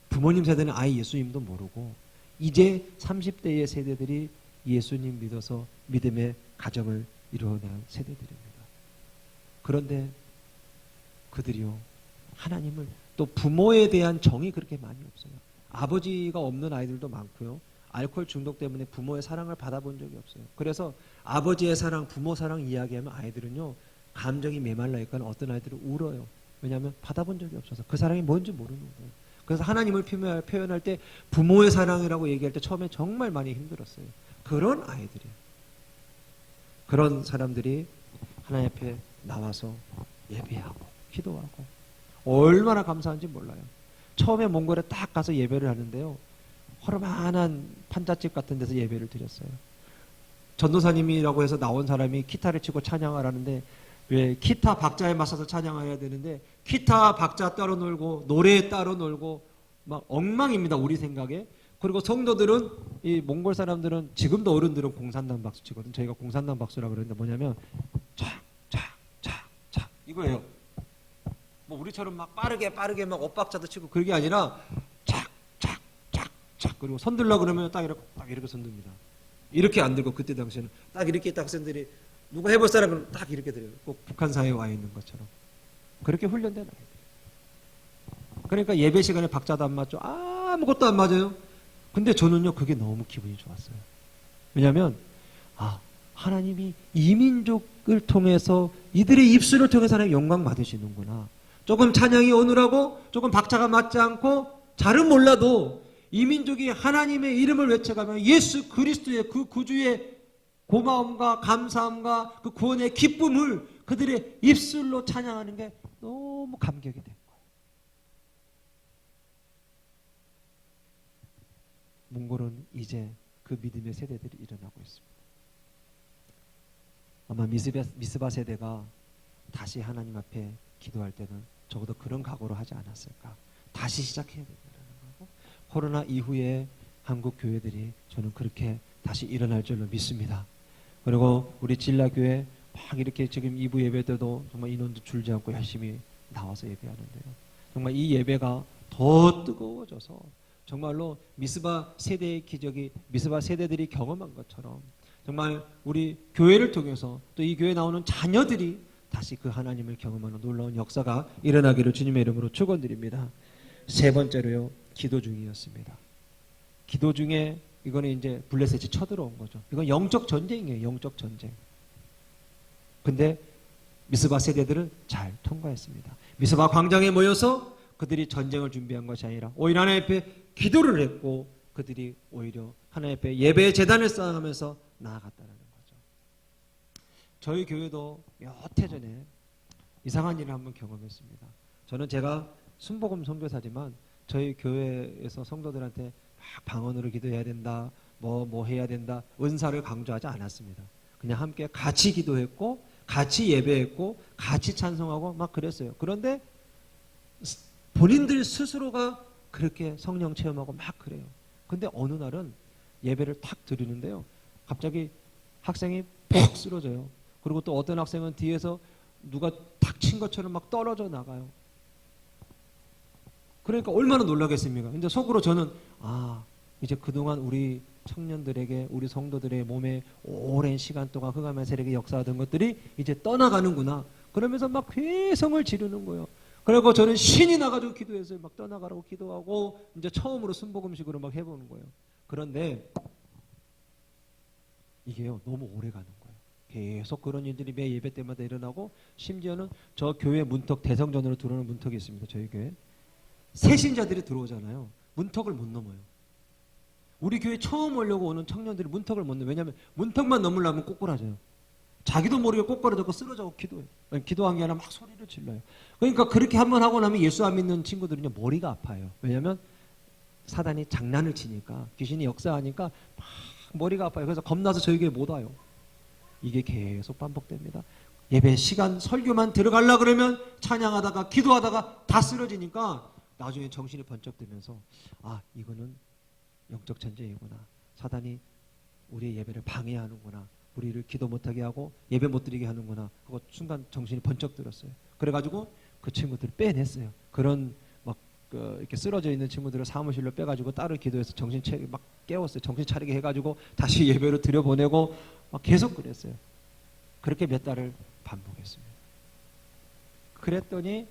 부모님 세대는 아예 예수님도 모르고 이제 30대의 세대들이 예수님 믿어서 믿음의 가정을 이루어낸 세대들입니다. 그런데 그들이요 하나님을 또 부모에 대한 정이 그렇게 많이 없어요. 아버지가 없는 아이들도 많고요. 알코올 중독 때문에 부모의 사랑을 받아본 적이 없어요. 그래서 아버지의 사랑, 부모 사랑 이야기하면 아이들은요 감정이 메말라니까 어떤 아이들은 울어요. 왜냐하면 받아본 적이 없어서 그 사랑이 뭔지 모르는 거예요. 그래서 하나님을 표현할 때 부모의 사랑이라고 얘기할 때 처음에 정말 많이 힘들었어요. 그런 아이들이에요. 그런 사람들이 하나님 앞에 나와서 예배하고 기도하고 얼마나 감사한지 몰라요. 처음에 몽골에 딱 가서 예배를 하는데요. 허름한 판잣집 같은 데서 예배를 드렸어요. 전도사님이라고 해서 나온 사람이 기타를 치고 찬양하라는데 왜 기타 박자에 맞춰서 찬양해야 되는데 기타 박자 따로 놀고 노래 따로 놀고 막 엉망입니다. 우리 생각에. 그리고 성도들은 이 몽골 사람들은 지금도 어른들은 공산당 박수 치거든. 저희가 공산당 박수라고 그러는데 뭐냐면 착착착착착 이거예요. 뭐 우리처럼 막 빠르게 막 엇박자도 치고 그게 아니라 착착착착착 그리고 손 들라 그러면 딱 이렇게 손 듭니다. 이렇게 안 들고 그때 당시에는 딱 이렇게 딱 학생들이 누가 해볼 사람은 딱 이렇게 들어요. 꼭 북한 사회에 와 있는 것처럼. 그렇게 훈련된 아이들. 그러니까 예배 시간에 박자도 안 맞죠. 아무것도 안 맞아요. 근데 저는요 그게 너무 기분이 좋았어요. 왜냐하면 하나님이 이민족을 통해서 이들의 입술을 통해서 하나님 영광 받으시는구나. 조금 찬양이 어눌하고 조금 박자가 맞지 않고 잘은 몰라도 이민족이 하나님의 이름을 외쳐가며 예수 그리스도의 그 구주의 고마움과 감사함과 그 구원의 기쁨을 그들의 입술로 찬양하는 게 너무 감격이 된 거예요. 몽골은 이제 그 믿음의 세대들이 일어나고 있습니다. 아마 미스바 세대가 다시 하나님 앞에 기도할 때는 적어도 그런 각오로 하지 않았을까. 다시 시작해야 된다는 거고 코로나 이후에 한국 교회들이 저는 그렇게 다시 일어날 줄로 믿습니다. 그리고 우리 진라교회 막 이렇게 지금 2부 예배 때도 정말 인원도 줄지 않고 열심히 나와서 예배하는데요. 정말 이 예배가 더 뜨거워져서 정말로 미스바 세대의 기적이 미스바 세대들이 경험한 것처럼 정말 우리 교회를 통해서 또 이 교회에 나오는 자녀들이 다시 그 하나님을 경험하는 놀라운 역사가 일어나기를 주님의 이름으로 축원드립니다. 세 번째로요. 기도 중이었습니다. 기도 중에 이거는 이제 블레셋이 쳐들어온 거죠. 이건 영적 전쟁이에요. 영적 전쟁. 근데 미스바 세대들은 잘 통과했습니다. 미스바 광장에 모여서 그들이 전쟁을 준비한 것이 아니라 오히려 하나님 앞에 기도를 했고 그들이 오히려 하나님 앞에 예배의 제단을 쌓아가면서 나아갔다는 거죠. 저희 교회도 몇 해 전에 이상한 일을 한번 경험했습니다. 저는 제가 순복음 선교사지만 저희 교회에서 성도들한테 막 방언으로 기도해야 된다, 뭐 해야 된다, 은사를 강조하지 않았습니다. 그냥 함께 같이 기도했고 같이 예배했고 같이 찬송하고 막 그랬어요. 그런데 본인들 스스로가 그렇게 성령 체험하고 막 그래요. 근데 어느 날은 예배를 탁 드리는데요. 갑자기 학생이 푹 쓰러져요. 그리고 또 어떤 학생은 뒤에서 누가 탁 친 것처럼 막 떨어져 나가요. 그러니까 얼마나 놀라겠습니까? 근데 속으로 저는 이제 그동안 우리 청년들에게 우리 성도들의 몸에 오랜 시간 동안 흑암의 세력이 역사하던 것들이 이제 떠나가는구나. 그러면서 막 괴성을 지르는 거예요. 그리고 저는 신이 나가지고 기도했어요. 막 떠나가라고 기도하고 이제 처음으로 순복음식으로 막 해보는 거예요. 그런데 이게요 너무 오래 가는 거예요. 계속 그런 일들이 매 예배 때마다 일어나고 심지어는 저 교회 문턱 대성전으로 들어오는 문턱이 있습니다. 저희 교회 새신자들이 들어오잖아요. 문턱을 못 넘어요. 우리 교회 처음 오려고 오는 청년들이 문턱을 못 넘어요. 왜냐하면 문턱만 넘으려면 꼬꾸라져요. 자기도 모르게 꼬꾸라졌고 쓰러져고 기도해요. 기도한 게 아니라 막 소리를 질러요. 그러니까 그렇게 한번 하고 나면 예수 안 믿는 친구들은요 머리가 아파요. 왜냐하면 사단이 장난을 치니까 귀신이 역사하니까 막 머리가 아파요. 그래서 겁나서 저희 교회 못 와요. 이게 계속 반복됩니다. 예배 시간 설교만 들어가려고 그러면 찬양하다가 기도하다가 다 쓰러지니까 나중에 정신이 번쩍 들면서 이거는 영적 전쟁이구나. 사단이 우리의 예배를 방해하는구나. 우리를 기도 못하게 하고 예배 못 드리게 하는구나 하고 순간 정신이 번쩍 들었어요. 그래가지고 그 친구들을 빼냈어요. 그런 막 이렇게 쓰러져 있는 친구들을 사무실로 빼가지고 따로 기도해서 막 깨웠어요. 정신 차리게 해가지고 다시 예배로 들여보내고 막 계속 그랬어요. 그렇게 몇 달을 반복했습니다. 그랬더니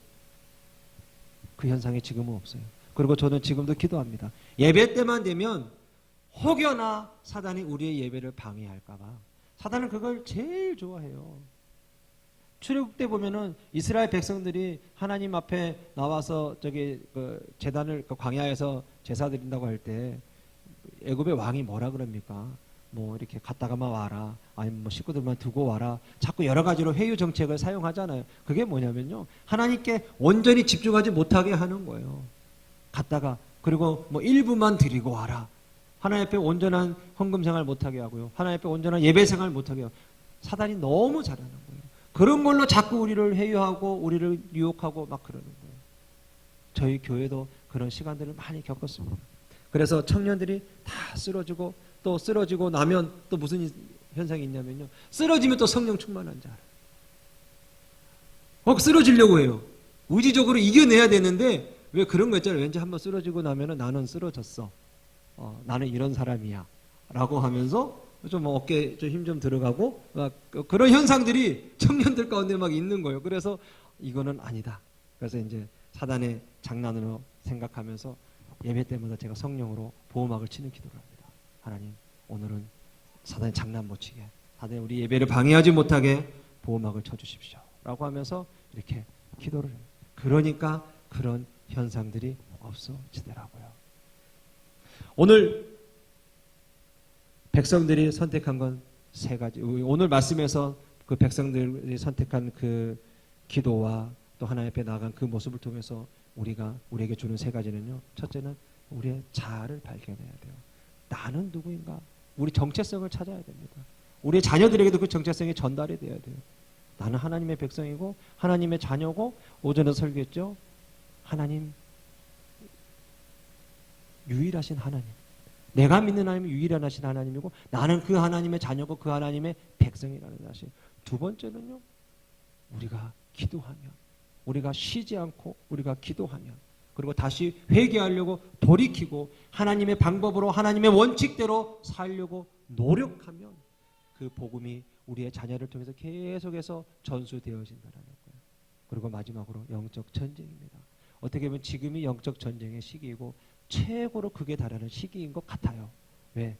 그 현상이 지금은 없어요. 그리고 저는 지금도 기도합니다. 예배 때만 되면 혹여나 사단이 우리의 예배를 방해할까 봐. 사단은 그걸 제일 좋아해요. 출애굽 때 보면은 이스라엘 백성들이 하나님 앞에 나와서 저기 그 제단을 그 광야에서 제사 드린다고 할 때 애굽의 왕이 뭐라 그럽니까? 뭐 이렇게 갔다가만 와라, 아니면 뭐 식구들만 두고 와라, 자꾸 여러 가지로 회유 정책을 사용하잖아요. 그게 뭐냐면요, 하나님께 온전히 집중하지 못하게 하는 거예요. 갔다가 그리고 뭐 일부만 드리고 와라, 하나님 앞에 온전한 헌금 생활 못하게 하고요, 하나님 앞에 온전한 예배 생활 못하게 하고. 사단이 너무 잘하는 거예요. 그런 걸로 자꾸 우리를 회유하고 우리를 유혹하고 막 그러는 거예요. 저희 교회도 그런 시간들을 많이 겪었습니다. 그래서 청년들이 다 쓰러지고, 또 쓰러지고 나면 또 무슨 현상이 있냐면요, 쓰러지면 또 성령 충만한 줄 알아요. 쓰러지려고 해요. 의지적으로 이겨내야 되는데, 왜 그런 거 있잖아요. 왠지 한번 쓰러지고 나면은 나는 쓰러졌어, 나는 이런 사람이야 라고 하면서 좀 어깨 좀 힘 좀 들어가고 막 그런 현상들이 청년들 가운데 막 있는 거예요. 그래서 이거는 아니다. 그래서 이제 사단의 장난으로 생각하면서 예배 때마다 제가 성령으로 보호막을 치는 기도를 합니다. 하나님, 오늘은 사단의 장난 못 치게, 사단이 우리 예배를 방해하지 못하게 보호막을 쳐주십시오 라고 하면서 이렇게 기도를 해요. 그러니까 그런 현상들이 없어지더라고요. 오늘 백성들이 선택한 건 세 가지. 오늘 말씀에서 그 백성들이 선택한 그 기도와 또 하나님 앞에 나아간 그 모습을 통해서 우리에게 주는 세 가지는요, 첫째는 우리의 자아를 발견해야 돼요. 나는 누구인가? 우리 정체성을 찾아야 됩니다. 우리 자녀들에게도 그 정체성이 전달이 돼야 돼요. 나는 하나님의 백성이고 하나님의 자녀고, 오전에 설교했죠, 하나님, 유일하신 하나님, 내가 믿는 하나님은 유일하신 하나님이고 나는 그 하나님의 자녀고 그 하나님의 백성이라는 사실. 두 번째는요, 우리가 기도하면, 우리가 쉬지 않고 우리가 기도하면, 그리고 다시 회개하려고 돌이키고 하나님의 방법으로 하나님의 원칙대로 살려고 노력하면 그 복음이 우리의 자녀를 통해서 계속해서 전수되어진다는 거예요. 그리고 마지막으로 영적 전쟁입니다. 어떻게 보면 지금이 영적 전쟁의 시기이고 최고로 극에 달하는 시기인 것 같아요. 왜?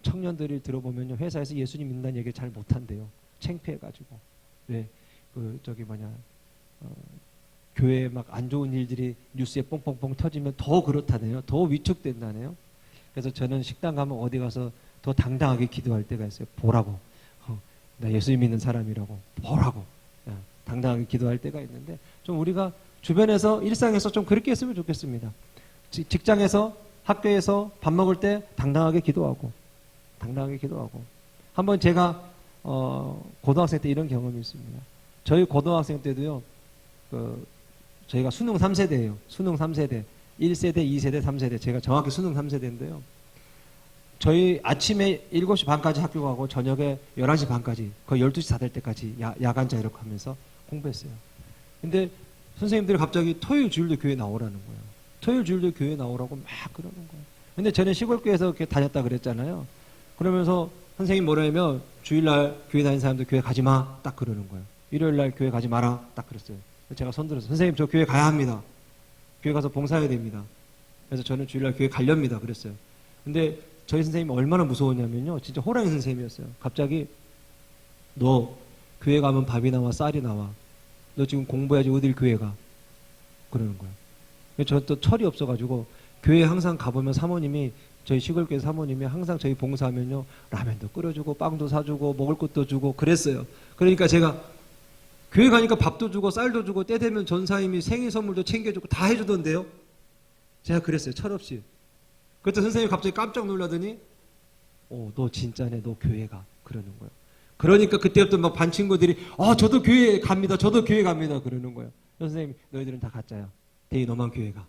청년들이 들어보면요, 회사에서 예수님 믿는다는 얘기를 잘 못한대요. 창피해가지고. 왜? 교회에 막 안 좋은 일들이 뉴스에 뽕뽕뽕 터지면 더 그렇다네요. 더 위축된다네요. 그래서 저는 식당 가면 어디 가서 더 당당하게 기도할 때가 있어요. 보라고. 나 예수님 믿는 사람이라고. 보라고. 당당하게 기도할 때가 있는데, 좀 우리가 주변에서, 일상에서 좀 그렇게 했으면 좋겠습니다. 직장에서, 학교에서 밥 먹을 때 당당하게 기도하고, 한번 제가 고등학생 때 이런 경험이 있습니다. 저희 고등학생 때도요, 저희가 수능 3세대예요. 수능 3세대. 1세대, 2세대, 3세대. 제가 정확히 수능 3세대인데요. 저희 아침에 7시 반까지 학교 가고 저녁에 11시 반까지, 거의 12시 다 될 때까지 야간 자율학 하면서 공부했어요. 근데 선생님들이 갑자기 토요일 주일도 교회 나오라는 거예요. 토요일 주일도 교회 나오라고 막 그러는 거예요. 근데 저는 시골교회에서 이렇게 다녔다 그랬잖아요. 그러면서 선생님 뭐라냐면, 주일날 교회 다니는 사람들 교회 가지 마, 딱 그러는 거예요. 일요일날 교회 가지 마라, 딱 그랬어요. 제가 손들어서, 선생님 저 교회 가야 합니다. 교회 가서 봉사해야 됩니다. 그래서 저는 주일날 교회 가렵니다, 그랬어요. 근데 저희 선생님이 얼마나 무서웠냐면요, 진짜 호랑이 선생님이었어요. 갑자기 너 교회 가면 밥이 나와 쌀이 나와, 너 지금 공부해야지 어딜 교회 가, 그러는 거예요. 저 또 철이 없어가지고 교회 항상 가보면 사모님이, 저희 시골교회 사모님이 항상 저희 봉사하면요, 라면도 끓여주고 빵도 사주고 먹을 것도 주고 그랬어요. 그러니까 제가 교회 가니까 밥도 주고 쌀도 주고 때 되면 전사님이 생일 선물도 챙겨주고 다 해주던데요. 제가 그랬어요, 철없이. 그때 선생님이 갑자기 깜짝 놀라더니, 너 진짜네, 너 교회 가, 그러는 거예요. 그러니까 그때부터 막 반 친구들이, 저도 교회 갑니다, 저도 교회 갑니다, 그러는 거예요. 선생님, 너희들은 다 가짜야, 대희 너만 교회 가.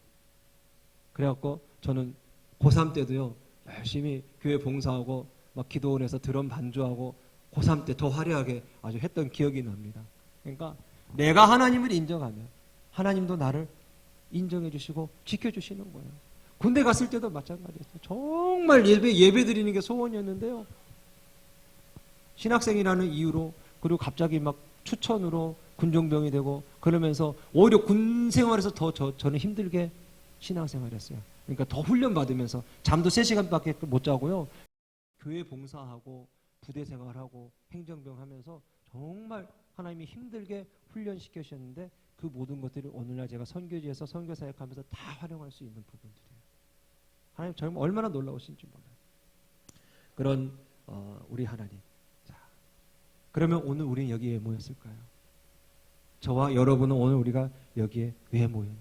그래갖고 저는 고3 때도요, 열심히 교회 봉사하고 막 기도원에서 드럼 반주하고 고3 때 더 화려하게 아주 했던 기억이 납니다. 그러니까 내가 하나님을 인정하면 하나님도 나를 인정해 주시고 지켜 주시는 거예요. 군대 갔을 때도 마찬가지였어요. 정말 예배 드리는 게 소원이었는데요, 신학생이라는 이유로, 그리고 갑자기 막 추천으로 군종병이 되고 그러면서 오히려 군 생활에서 더 저는 힘들게 신앙생활을 했어요. 그러니까 더 훈련 받으면서 잠도 3시간밖에 못 자고요, 교회 봉사하고 부대 생활하고 행정병 하면서 정말 하나님이 힘들게 훈련시키셨는데 그 모든 것들을 오늘날 제가 선교지에서 선교 사역하면서 다 활용할 수 있는 부분들이에요. 하나님 정말 얼마나 놀라우신지 몰라요. 그런 우리 하나님. 자, 그러면 오늘 우리는 여기에 왜 모였을까요? 저와 여러분은 오늘 우리가 여기에 왜 모였냐?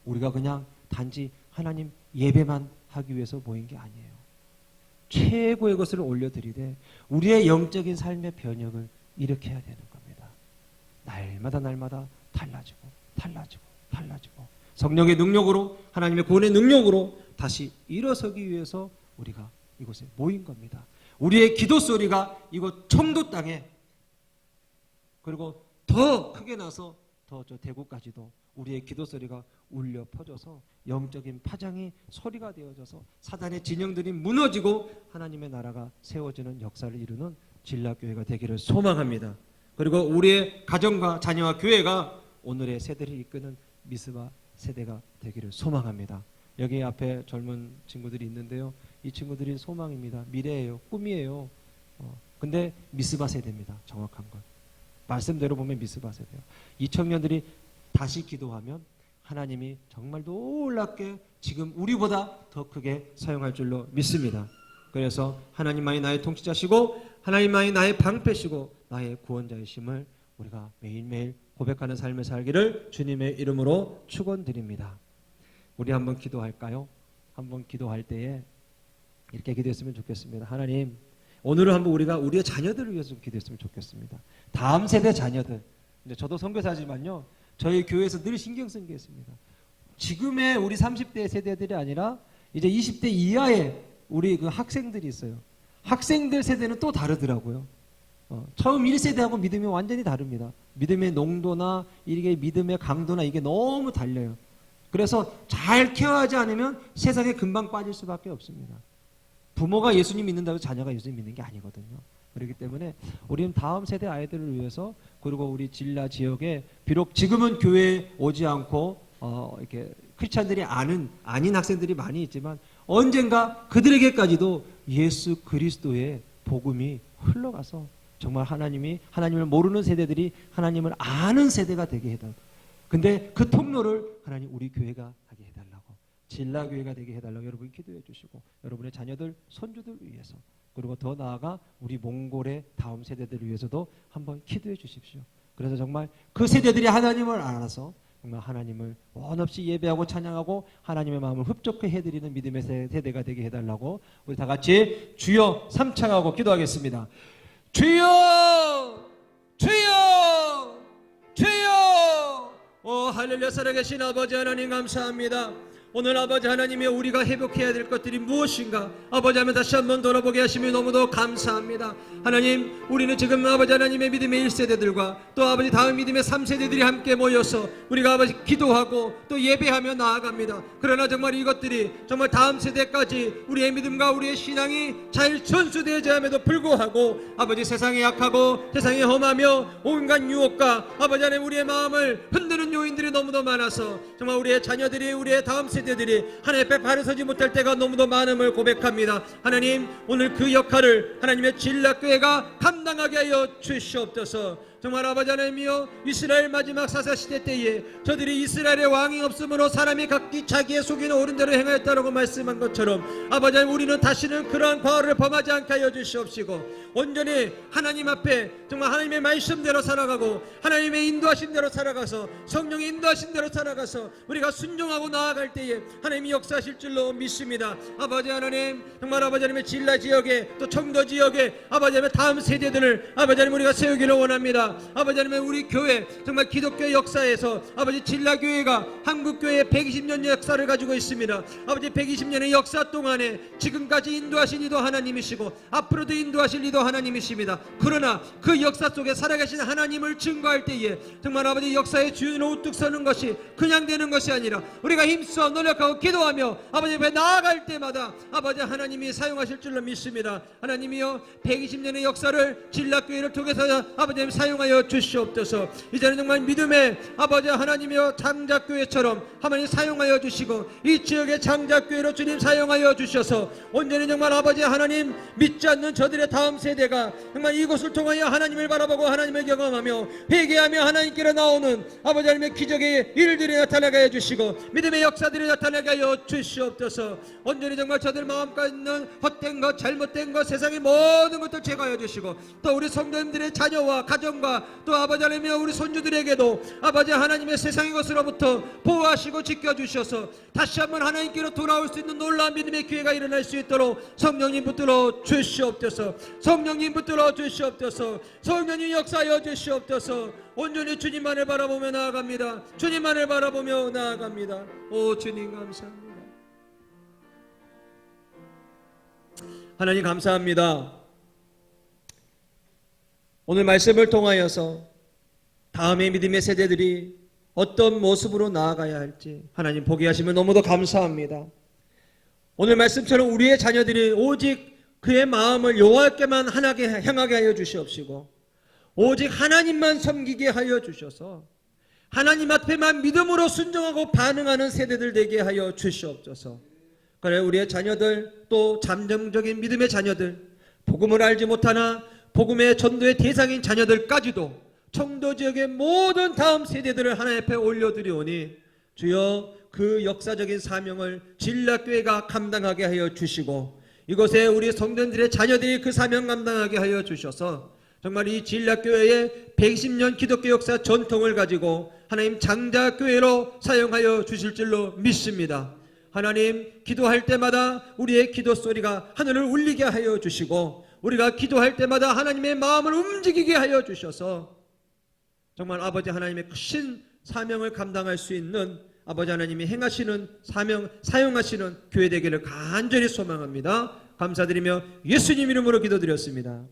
우리가 그냥 단지 하나님 예배만 하기 위해서 모인 게 아니에요. 최고의 것을 올려드리되 우리의 영적인 삶의 변혁을 일으켜야 되는 겁니다. 날마다 달라지고 성령의 능력으로, 하나님의 구원의 능력으로 다시 일어서기 위해서 우리가 이곳에 모인 겁니다. 우리의 기도 소리가 이곳 청도 땅에, 그리고 더 크게 나서 더 저 대구까지도 우리의 기도 소리가 울려 퍼져서 영적인 파장이 소리가 되어져서 사단의 진영들이 무너지고 하나님의 나라가 세워지는 역사를 이루는 진라교회가 되기를 소망합니다. 그리고 우리의 가정과 자녀와 교회가 오늘의 세대를 이끄는 미스바 세대가 되기를 소망합니다. 여기 앞에 젊은 친구들이 있는데요. 이 친구들이 소망입니다. 미래예요. 꿈이에요. 근데 미스바 세대입니다. 정확한 건. 말씀대로 보면 미스바 세대예요. 이 청년들이 다시 기도하면 하나님이 정말 놀랍게 지금 우리보다 더 크게 사용할 줄로 믿습니다. 그래서 하나님만이 나의 통치자시고 하나님만이 나의 방패시고 나의 구원자이심을 우리가 매일매일 고백하는 삶을 살기를 주님의 이름으로 축원드립니다. 우리 한번 기도할까요? 한번 기도할 때에 이렇게 기도했으면 좋겠습니다. 하나님, 오늘은 한번 우리가 우리의 자녀들을 위해서 좀 기도했으면 좋겠습니다. 다음 세대 자녀들. 근데 저도 선교사지만요, 저희 교회에서 늘 신경 쓴 게 있습니다. 지금의 우리 30대 세대들이 아니라 이제 20대 이하의 우리 그 학생들이 있어요. 학생들 세대는 또 다르더라고요. 처음 1세대하고 믿음이 완전히 다릅니다. 믿음의 농도나 이게 믿음의 강도나 이게 너무 달라요. 그래서 잘 케어하지 않으면 세상에 금방 빠질 수밖에 없습니다. 부모가 예수님 믿는다고 자녀가 예수님 믿는 게 아니거든요. 그렇기 때문에 우리는 다음 세대 아이들을 위해서, 그리고 우리 진라 지역에 비록 지금은 교회에 오지 않고 이렇게 크리스찬들이 아닌 학생들이 많이 있지만 언젠가 그들에게까지도 예수 그리스도의 복음이 흘러가서 정말 하나님을 모르는 세대들이 하나님을 아는 세대가 되게 해달라고. 근데 그 통로를 하나님 우리 교회가 하게 해달라고, 진라교회가 되게 해달라고 여러분 기도해 주시고, 여러분의 자녀들, 손주들 위해서, 그리고 더 나아가 우리 몽골의 다음 세대들을 위해서도 한번 기도해 주십시오. 그래서 정말 그 세대들이 하나님을 알아서 정말 하나님을 원없이 예배하고 찬양하고 하나님의 마음을 흡족해 해드리는 믿음의 세대가 되게 해달라고 우리 다 같이 주여 삼창하고 기도하겠습니다. 주여, 주여, 주여. 오 할렐루야. 살아계신 아버지 하나님 감사합니다. 오늘 아버지 하나님이 우리가 회복해야 될 것들이 무엇인가 아버지 하면 다시 한번 돌아보게 하심이 너무도 감사합니다. 하나님, 우리는 지금 아버지 하나님의 믿음의 1세대들과 또 아버지 다음 믿음의 3세대들이 함께 모여서 우리가 아버지 기도하고 또 예배하며 나아갑니다. 그러나 정말 이것들이 정말 다음 세대까지 우리의 믿음과 우리의 신앙이 잘 전수되지 함에도 불구하고 아버지 세상에 약하고 세상에 험하며 온갖 유혹과 아버지 하나님 우리의 마음을 흔드는 요인들이 너무도 많아서 정말 우리의 자녀들이, 우리의 다음 세대들이 하나님 앞에 바로 서지 못할 때가 너무도 많음을 고백합니다. 하나님, 오늘 그 역할을 하나님의 진라교회가 감당하게 하여 주시옵소서. 정말 아버지 하나님이여, 이스라엘 마지막 사사시대 때에 저들이 이스라엘의 왕이 없으므로 사람이 각기 자기의 속이는 옳은 대로 행하였다라고 말씀한 것처럼 아버지 하나님, 우리는 다시는 그러한 과오를 범하지 않게 하여 주시옵시고 온전히 하나님 앞에 정말 하나님의 말씀대로 살아가고 하나님의 인도하신 대로 살아가서 성령의 인도하신 대로 살아가서 우리가 순종하고 나아갈 때에 하나님이 역사하실 줄로 믿습니다. 아버지 하나님, 정말 아버지 하나님의 진라 지역에 또 청도 지역에 아버지 하나님의 다음 세대들을 아버지 하나님 우리가 세우기를 원합니다. 아버지 하나님, 우리 교회 정말 기독교 역사에서 아버지 진라교회가 한국교회의 120년 역사를 가지고 있습니다. 아버지 120년의 역사 동안에 지금까지 인도하신 이도 하나님이시고 앞으로도 인도하실 이도 하나님이십니다. 그러나 그 역사 속에 살아계신 하나님을 증거할 때에 정말 아버지 역사의 주인으로 우뚝 서는 것이 그냥 되는 것이 아니라 우리가 힘써 노력하고 기도하며 아버지 앞에 나아갈 때마다 아버지 하나님이 사용하실 줄로 믿습니다. 하나님이여, 120년의 역사를 진락교회를 통해서 아버지 하나님 사용하여 주시옵소서. 이제는 정말 믿음의 아버지 하나님이여 장작교회처럼 하나님 사용하여 주시고 이 지역의 장작교회로 주님 사용하여 주셔서 온전히 정말 아버지 하나님 믿지 않는 저들의 다음 세대가 정말 이곳을 통하여 하나님을 바라보고 하나님을 경험하며 회개하며 하나님께로 나오는 아버지 하나님의 기적의 일들이 나타나게 해주시고 믿음의 역사들이 나타나게 하여 주시옵소서. 온전히 정말 저들 마음가에 있는 헛된 것 잘못된 것 세상의 모든 것들 제거하여 주시고 또 우리 성도님들의 자녀와 가정과 또 아버지 하나님의 우리 손주들에게도 아버지 하나님의 세상의 것으로부터 보호하시고 지켜주셔서 다시 한번 하나님께로 돌아올 수 있는 놀라운 믿음의 기회가 일어날 수 있도록 성령님 붙들어 주시옵소서. 성령님 붙들어 주시옵소서. 성령님 역사하여 주시옵소서. 온전히 주님만을 바라보며 나아갑니다. 주님만을 바라보며 나아갑니다. 오 주님 감사합니다. 하나님 감사합니다. 오늘 말씀을 통하여서 다음의 믿음의 세대들이 어떤 모습으로 나아가야 할지 하나님 보게 하시면 너무도 감사합니다. 오늘 말씀처럼 우리의 자녀들이 오직 그의 마음을 여호와께만 향하게 하여 주시옵시고 오직 하나님만 섬기게 하여 주셔서 하나님 앞에만 믿음으로 순종하고 반응하는 세대들 되게 하여 주시옵소서. 그래 우리의 자녀들 또 잠정적인 믿음의 자녀들 복음을 알지 못하나 복음의 전도의 대상인 자녀들까지도 청도 지역의 모든 다음 세대들을 하나님 앞에 올려드리오니 주여 그 역사적인 사명을 진락교회가 감당하게 하여 주시고 이곳에 우리 성도들의 자녀들이 그 사명 감당하게 하여 주셔서 정말 이 진락교회의 120년 기독교 역사 전통을 가지고 하나님 장자교회로 사용하여 주실 줄로 믿습니다. 하나님 기도할 때마다 우리의 기도 소리가 하늘을 울리게 하여 주시고 우리가 기도할 때마다 하나님의 마음을 움직이게 하여 주셔서 정말 아버지 하나님의 크신 사명을 감당할 수 있는 아버지 하나님이 행하시는 사명 사용하시는 교회 되기를 간절히 소망합니다. 감사드리며 예수님 이름으로 기도드렸습니다.